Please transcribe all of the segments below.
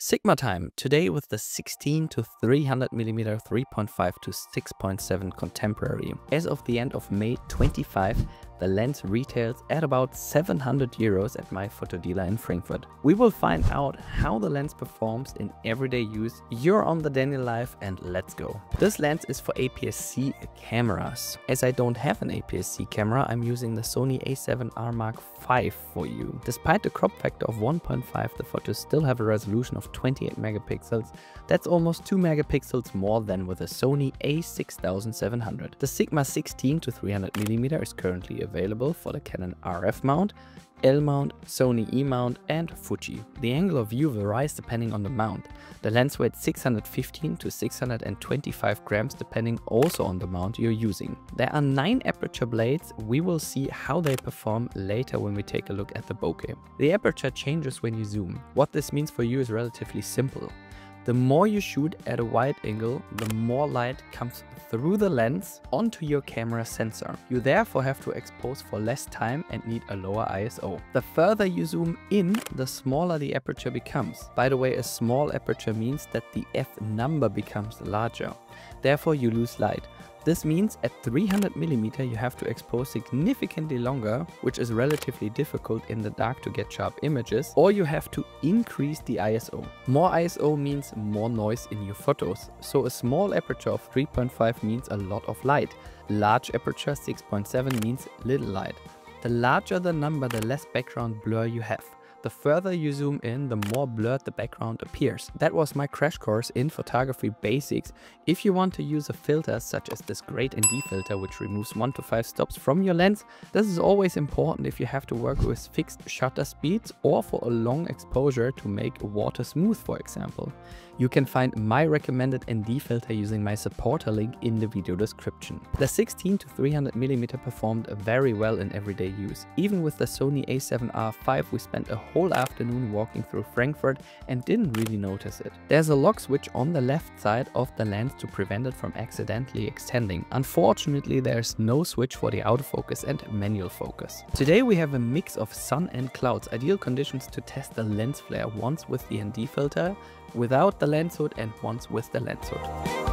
Sigma time, today with the 16 to 300mm 3.5 to 6.7 contemporary. As of the end of May 25, the lens retails at about 700 euros at my photo dealer in Frankfurt. We will find out how the lens performs in everyday use. You're on the Daniel Live and let's go. This lens is for APS-C cameras. As I don't have an APS-C camera, I'm using the Sony a7R Mark V for you. Despite the crop factor of 1.5, the photos still have a resolution of 28 megapixels. That's almost 2 megapixels more than with a Sony a6700. The Sigma 16 to 300mm is currently available for the Canon RF mount, L mount, Sony E mount and Fuji. The angle of view varies depending on the mount. The lens weighs 615 to 625 grams depending also on the mount you're using. There are 9 aperture blades. We will see how they perform later when we take a look at the bokeh. The aperture changes when you zoom. What this means for you is relatively simple. The more you shoot at a wide angle, the more light comes through the lens onto your camera sensor. You therefore have to expose for less time and need a lower ISO. The further you zoom in, the smaller the aperture becomes. By the way, a small aperture means that the f number becomes larger. Therefore you lose light. This means at 300mm you have to expose significantly longer, which is relatively difficult in the dark to get sharp images, or you have to increase the ISO. More ISO means more noise in your photos, so a small aperture of 3.5 means a lot of light. Large aperture 6.7 means little light. The larger the number, the less background blur you have. The further you zoom in, the more blurred the background appears. That was my crash course in photography basics. If you want to use a filter such as this great ND filter which removes 1 to 5 stops from your lens, this is always important if you have to work with fixed shutter speeds or for a long exposure to make water smooth, for example. You can find my recommended ND filter using my supporter link in the video description. The 16 to 300mm performed very well in everyday use. Even with the Sony a7R V we spent a whole afternoon walking through Frankfurt and didn't really notice it. There's a lock switch on the left side of the lens to prevent it from accidentally extending. Unfortunately, there's no switch for the autofocus and manual focus. Today we have a mix of sun and clouds, ideal conditions to test the lens flare, once with the ND filter, without the lens hood and once with the lens hood.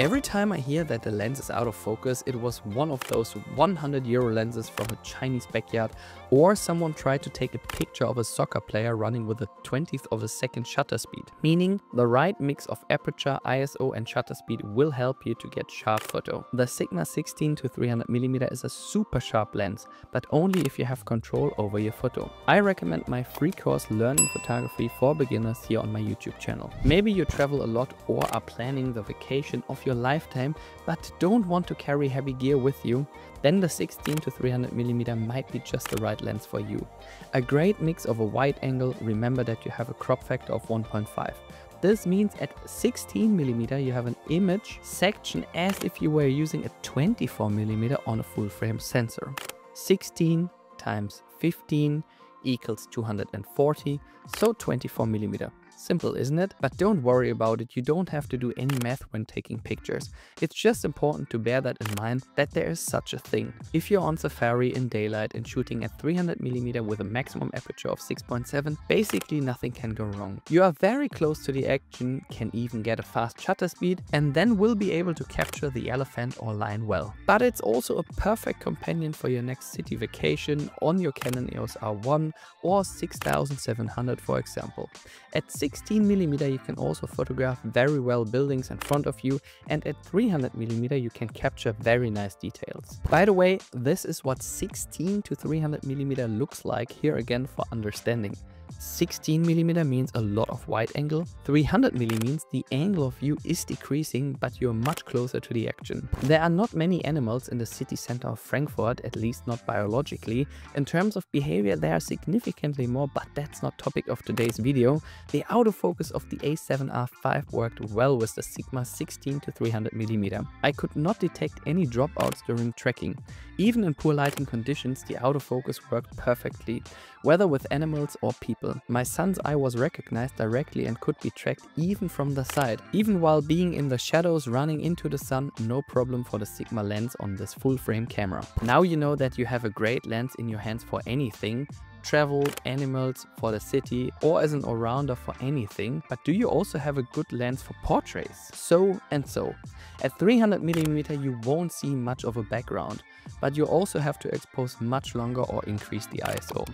Every time I hear that the lens is out of focus, it was one of those 100 euro lenses from a Chinese backyard, or someone tried to take a picture of a soccer player running with a 20th of a second shutter speed. Meaning the right mix of aperture, ISO and shutter speed will help you to get sharp photo. The Sigma 16 to 300mm is a super sharp lens, but only if you have control over your photo. I recommend my free course Learning Photography for Beginners here on my YouTube channel. Maybe you travel a lot or are planning the vacation of your lifetime but don't want to carry heavy gear with you, then the 16 to 300mm might be just the right lens for you. A great mix of a wide angle. Remember that you have a crop factor of 1.5. This means at 16mm you have an image section as if you were using a 24mm on a full frame sensor. 16 times 15 equals 240, so 24mm. Simple, isn't it? But don't worry about it, you don't have to do any math when taking pictures. It's just important to bear that in mind, that there is such a thing. If you're on safari in daylight and shooting at 300mm with a maximum aperture of 6.7, basically nothing can go wrong. You are very close to the action, can even get a fast shutter speed, and then will be able to capture the elephant or lion well. But it's also a perfect companion for your next city vacation on your Canon EOS R1 or 6700 for example. At 16mm you can also photograph very well buildings in front of you, and at 300mm you can capture very nice details. By the way, this is what 16 to 300mm looks like, here again for understanding. 16mm means a lot of wide angle, 300mm means the angle of view is decreasing but you're much closer to the action. There are not many animals in the city center of Frankfurt, at least not biologically. In terms of behavior there are significantly more, but that's not topic of today's video. The autofocus of the a7R V worked well with the Sigma 16 to 300mm. I could not detect any dropouts during tracking. Even in poor lighting conditions the autofocus worked perfectly, whether with animals or people. people. My son's eye was recognized directly and could be tracked even from the side. Even while being in the shadows running into the sun, no problem for the Sigma lens on this full frame camera. Now you know that you have a great lens in your hands for anything. Travel, animals, for the city, or as an all-rounder for anything. But do you also have a good lens for portraits? So and so. At 300mm you won't see much of a background, but you also have to expose much longer or increase the ISO.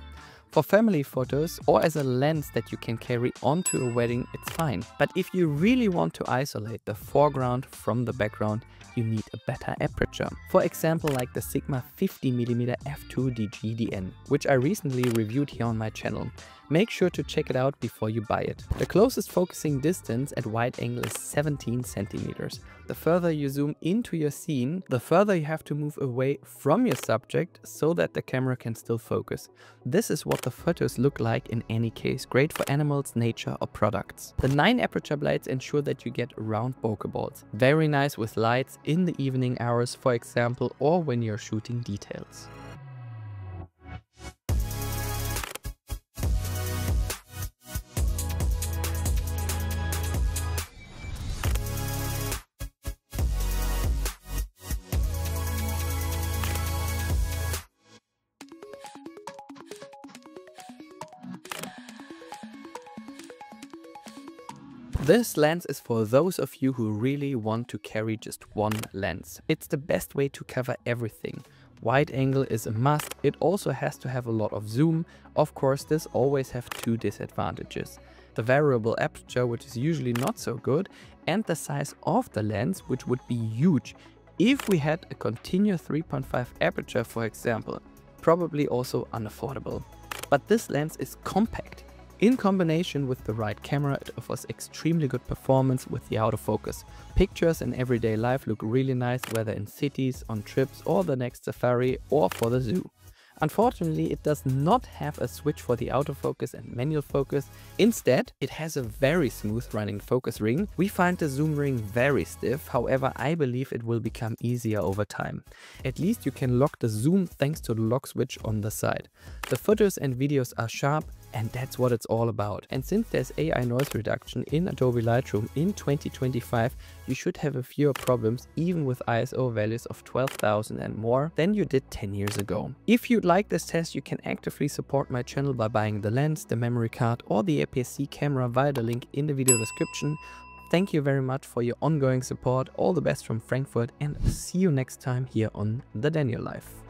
For family photos or as a lens that you can carry onto a wedding, it's fine. But if you really want to isolate the foreground from the background, you need a better aperture. For example, like the Sigma 50mm f2 DGDN, which I recently reviewed here on my channel. Make sure to check it out before you buy it. The closest focusing distance at wide angle is 17 centimeters. The further you zoom into your scene, the further you have to move away from your subject so that the camera can still focus. This is what the photos look like in any case, great for animals, nature or products. The 9 aperture blades ensure that you get round bokeh balls. Very nice with lights in the evening hours, for example, or when you're shooting details. This lens is for those of you who really want to carry just one lens. It's the best way to cover everything. Wide angle is a must. It also has to have a lot of zoom. Of course, this always have 2 disadvantages. The variable aperture, which is usually not so good, and the size of the lens, which would be huge. If we had a continuous 3.5 aperture, for example, probably also unaffordable. But this lens is compact. In combination with the right camera, it offers extremely good performance with the autofocus. Pictures in everyday life look really nice, whether in cities, on trips or the next safari or for the zoo. Unfortunately, it does not have a switch for the autofocus and manual focus. Instead, it has a very smooth running focus ring. We find the zoom ring very stiff, however I believe it will become easier over time. At least you can lock the zoom thanks to the lock switch on the side. The photos and videos are sharp, and that's what it's all about. And since there's AI noise reduction in Adobe Lightroom in 2025, you should have fewer problems even with ISO values of 12,000 and more than you did 10 years ago. If you'd like this test, you can actively support my channel by buying the lens, the memory card or the APS-C camera via the link in the video description. Thank you very much for your ongoing support. All the best from Frankfurt and see you next time here on The Daniel Life.